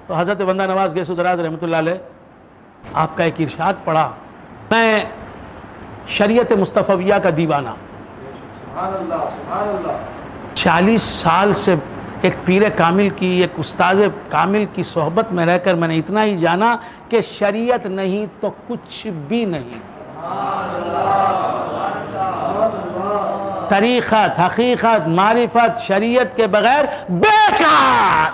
تو حضرت بندہ نواز گیسو دراز رحمۃ اللہ علیہ آپ کا ایک ارشاد پڑھا، میں شریعت مصطفیہ کا دیوانہ، سبحان اللہ سبحان اللہ، 40 سال سے ایک پیر کامل کی، ایک استاذ کامل کی صحبت میں رہ کر میں نے اتنا ہی جانا کہ شریعت نہیں تو کچھ بھی نہیں، طریقت، حقیقت، معرفت شریعت کے بغیر بیکار،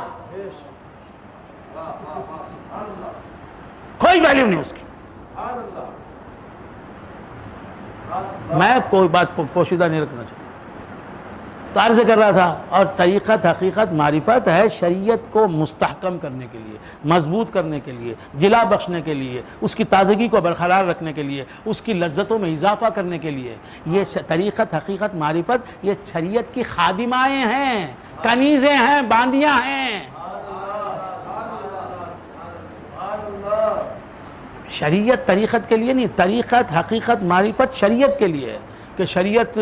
کوئی ویلیو نہیں اس کی۔ میں کوئی بات پوشیدہ نہیں رکھنا چاہتا، تو عرض کر رہا تھا، اور طریقت، حقیقت، معرفت ہے شریعت کو مستحکم کرنے کے لیے، مضبوط کرنے کے لیے، جلا بخشنے کے لیے، اس کی تازگی کو برقرار رکھنے کے لیے، اس کی لذتوں میں اضافہ کرنے کے لیے۔ یہ طریقت، حقیقت، معرفت یہ شریعت کی خادمائیں ہیں، کنیزیں ہیں، باندیاں ہیں۔ شریعت طریقت کے لیے نہیں، طریقت، حقیقت، معرفت شریعت کے لیے ہے کہ شریعت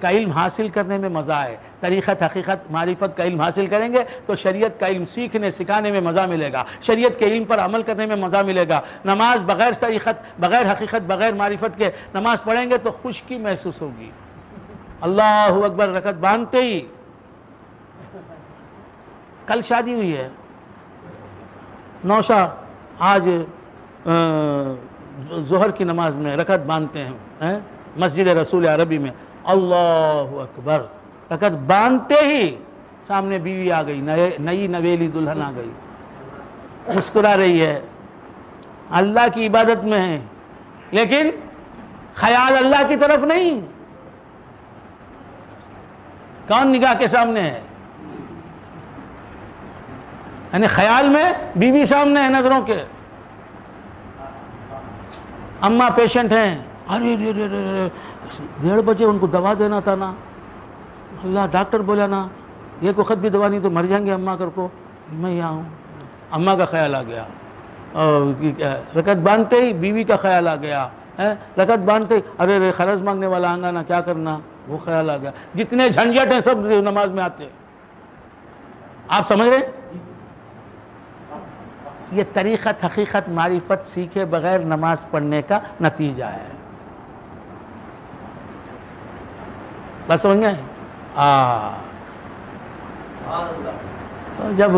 کا علم حاصل کرنے میں مزہ ہے، طریقت، حقیقت، معرفت کا علم حاصل کریں گے تو شریعت کا علم سیکھنے سکھانے میں مزہ ملے گا، شریعت کے علم پر عمل کرنے میں مزہ ملے گا۔ نماز بغیر طریقت، بغیر حقیقت، بغیر معرفت کے نماز پڑھیں گے تو خشکی محسوس ہوگی۔ اللہ اکبر رکعت باندھتے ہی، کل شادی ہوئی ہے نوشا، آج ظہر کی نماز میں رکعت باندھتے ہیں مسجد رسول عربی میں، اللہ اکبر، رکعت باندھتے ہی سامنے بیوی آ گئی، نئی نویلی دلہن آ گئی، مسکرا رہی ہے، اللہ کی عبادت میں ہے لیکن خیال اللہ کی طرف نہیں۔ کون نگاہ کے سامنے ہے؟ یعنی خیال میں بیوی سامنے ہے نظروں کے۔ اماں پیشنٹ ہیں، ارے 1:30 بجے ان کو دوا دینا تھا نا، اللہ ڈاکٹر بولا نا یہ کو خط بھی دوا نہیں تو مر جائیں گے اماں کر کو، میں یہاں ہوں۔ اماں کا خیال آ گیا، رکعت باندھتے ہی بیوی کا خیال آ گیا، رکعت باندھتے ہی ارے خرچ مانگنے والا آنگا نا کیا کرنا، وہ خیال آ گیا۔ جتنے جھنجھٹ ہیں سب نماز میں آتے ہیں، آپ سمجھ رہے ہیں؟ یہ طریقت، حقیقت، معرفت سیکھے بغیر نماز پڑھنے کا نتیجہ ہے۔ بس سمجھ گئے؟ جب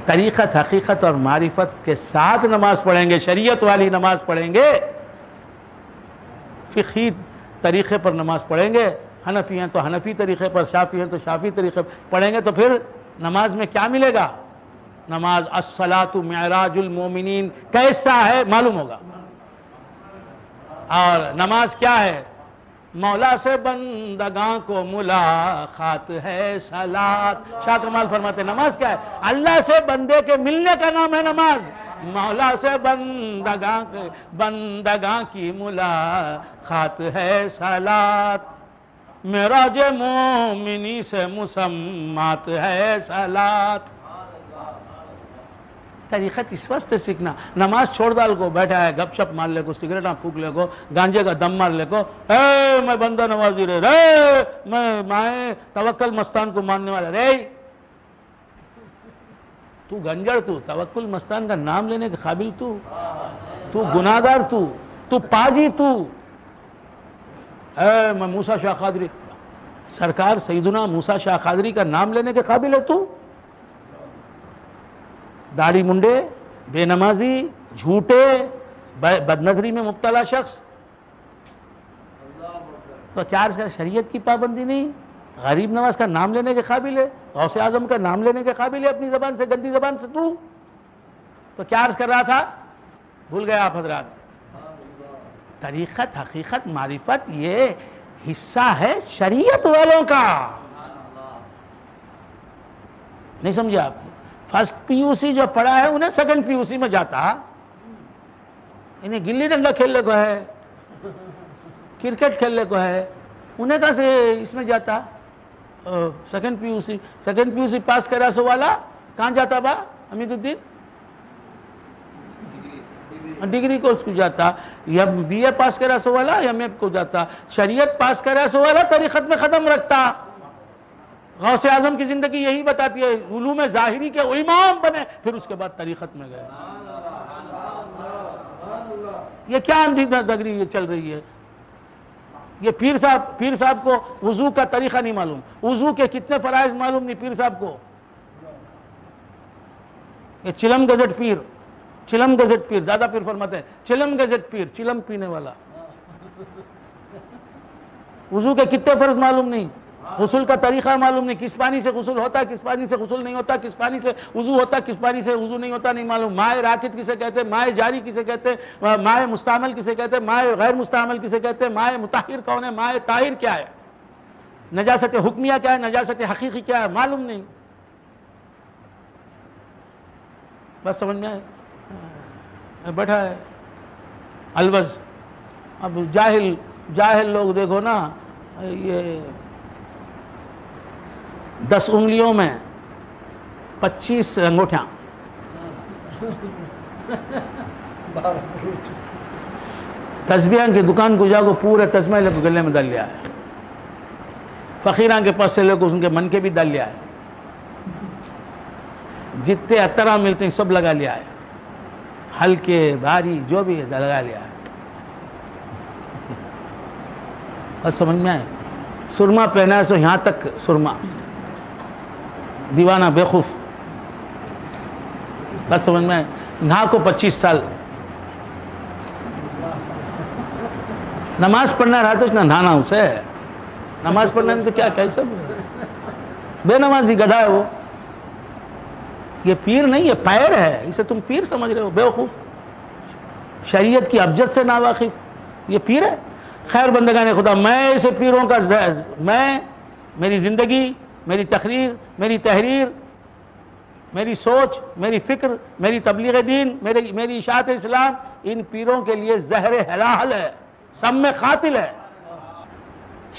طریقت، حقیقت اور معرفت کے ساتھ نماز پڑھیں گے، شریعت والی نماز پڑھیں گے، فقہی طریقے پر نماز پڑھیں گے، حنفی ہیں تو حنفی طریقے پر، شافعی ہیں تو شافعی طریقے پر پڑھیں گے، تو پھر نماز میں کیا ملے گا؟ نماز الصلاۃ معراج المومنین کیسا ہے معلوم ہوگا۔ اور نماز کیا ہے؟ مولا سے بندگاں کو ملاقات ہے صلات۔ شاہ کمال فرماتے ہیں نماز کیا ہے؟ اللہ سے بندے کے ملنے کا نام ہے نماز۔ مولا سے بندگاں کی ملاقات ہے صلات، معراج مومنی سے مسمات ہے صلات۔ طریقت اس واسطے سیکھنا، نماز چھوڑ ڈال کو بیٹھا ہے، گپ شپ مار لے کو، سگریٹاں پھونک لے کو، گانجے کا دم مار لے کو، میں بندہ نوازی رہے، میں توکل مستان کو ماننے والا رہے۔ تو گنجڑ، تو توکل مستان کا نام لینے کے قابل، تو گناہگار، تو پاجی، میں موسیٰ شاہ قادری، سرکار سیدنا موسیٰ شاہ قادری کا نام لینے کے قابل ہے تو؟ داڑھی منڈے، بے نمازی، جھوٹے، بد نظری میں مبتلا شخص، تو کیا شریعت کی پابندی نہیں؟ غریب نواز کا نام لینے کے قابل ہے، غوث اعظم کا نام لینے کے قابل ہے اپنی زبان سے، گندی زبان سے تو کیا عرض کر رہا تھا؟ بھول گئے آپ حضرات۔ طریقت، حقیقت، معرفت یہ حصہ ہے شریعت والوں کا، نہیں سمجھے آپ؟ فرسٹ پی یو سی جو پڑھا ہے انہیں سیکنڈ پی یو سی میں جاتا، انہیں گلی ڈنڈا کھیلنے کو ہے، کرکٹ کھیلنے کو ہے، انہیں کہاں سے اس میں جاتا؟ سیکنڈ پی یو سی پاس کرا سو والا کہاں جاتا با حمید الدین؟ ڈگری کورس کو جاتا، یا بی اے پاس کرا سو والا ایم اے کو جاتا، شریعت پاس کرا سو والا طریقت میں قدم رکھتا، غوث اعظم کی زندگی یہی بتاتی ہے، علوم ظاہری کے امام بنے، پھر اس کے بعد طریقت میں گئے۔ یہ کیا اندھی دگری یہ چل رہی ہے؟ یہ پیر صاحب کو وضو کا طریقہ نہیں معلوم، وضو کے کتنے فرائض معلوم نہیں پیر صاحب کو۔ یہ چلم گزٹ پیر، دادا پیر فرماتے ہیں چلم گزٹ پیر، چلم پینے والا۔ وضو کے کتنے فرض معلوم نہیں، غسل کا طریقہ معلوم نہیں، کس پانی سے غسل ہوتا ہے، کس پانی سے غسل نہیں ہوتا، کس پانی سے وضو ہوتا ہے، کس پانی سے وضو نہیں ہوتا نہیں معلوم، مائع راکد کسے کہتے ہیں، مائع جاری کسے کہتے ہیں، مائع مستعمل کسے کہتے ہیں، مائع غیر مستعمل کسے کہتے ہیں، مائع مطہر کون ہے، مائع طاہر کیا ہے، نجاست حکمیہ کیا ہے، نجاست حقیقی کیا ہے، معلوم نہیں۔ بس سمجھ میں آئے؟ بیٹھا ہے الوز۔ اب جاہل لوگ دیکھو نا، یہ 10 انگلیوں میں 25 انگوٹھیاں، تسبیح کی دکان کو جاؤ پورے تسبیح لے کو گلے میں ڈال لیا ہے، فقیران کے پاس سے لے کو ان کے من کے بھی ڈال لیا ہے، جتنے اطراء ملتے ہیں سب لگا لیا ہے، ہلکے بھاری جو بھی ہے لگا لیا ہے۔ بس سمجھ میں آئے؟ سرما پہنا ہے سو یہاں تک سرما، دیوانہ بے خوف۔ بس سمجھ میں آئے؟ نہا کو 25 سال، نماز پڑھنا رہا تو نہانا اسے، نماز پڑھنا نہیں تو کیا کیسا بے نمازی گدھا ہے وہ۔ یہ پیر نہیں، یہ پیر ہے، اسے تم پیر سمجھ رہے ہو، بے وقوف، شریعت کی ابجد سے ناواقف، یہ پیر ہے۔ خیر بندگان خدا، میں ایسے پیروں کا میری زندگی، میری تقریر، میری تحریر، میری سوچ، میری فکر، میری تبلیغ دین، میری اشاعت اسلام ان پیروں کے لیے زہر حلال ہے، سم قاتل ہے۔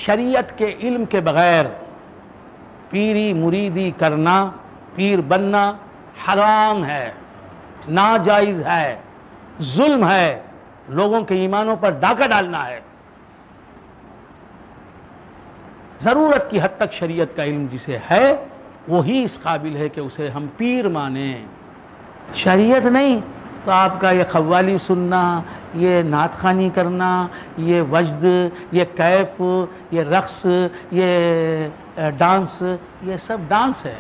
شریعت کے علم کے بغیر پیری مریدی کرنا، پیر بننا حرام ہے، ناجائز ہے، ظلم ہے، لوگوں کے ایمانوں پر ڈاکہ ڈالنا ہے۔ ضرورت کی حد تک شریعت کا علم جسے ہے وہی اس قابل ہے کہ اسے ہم پیر مانیں۔ شریعت نہیں تو آپ کا یہ قوالی سننا، یہ نعت خوانی کرنا، یہ وجد، یہ کیف، یہ رقص، یہ ڈانس، یہ سب ڈانس ہے۔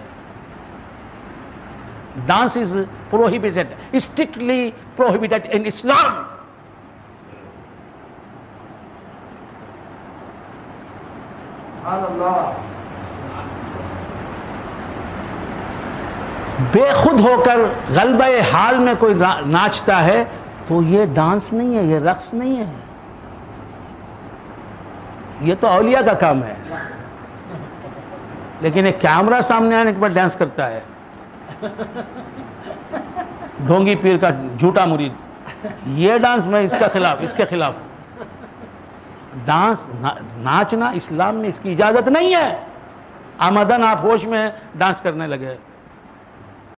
Dance is prohibited, strictly prohibited in Islam. سبحان اللہ۔ بے خود ہو کر غلبہ حال میں کوئی ناچتا ہے تو یہ ڈانس نہیں ہے، یہ رقص نہیں ہے، یہ تو اولیاء کا کام ہے۔ لیکن ایک کیمرہ سامنے آنے کے بعد ڈانس کرتا ہے، ڈھونگی پیر کا جھوٹا مرید، یہ ڈانس میں اس کے خلاف ڈانس ناچنا اسلام میں اس کی اجازت نہیں ہے۔ آمدن آپ ہوش میں ڈانس کرنے لگے۔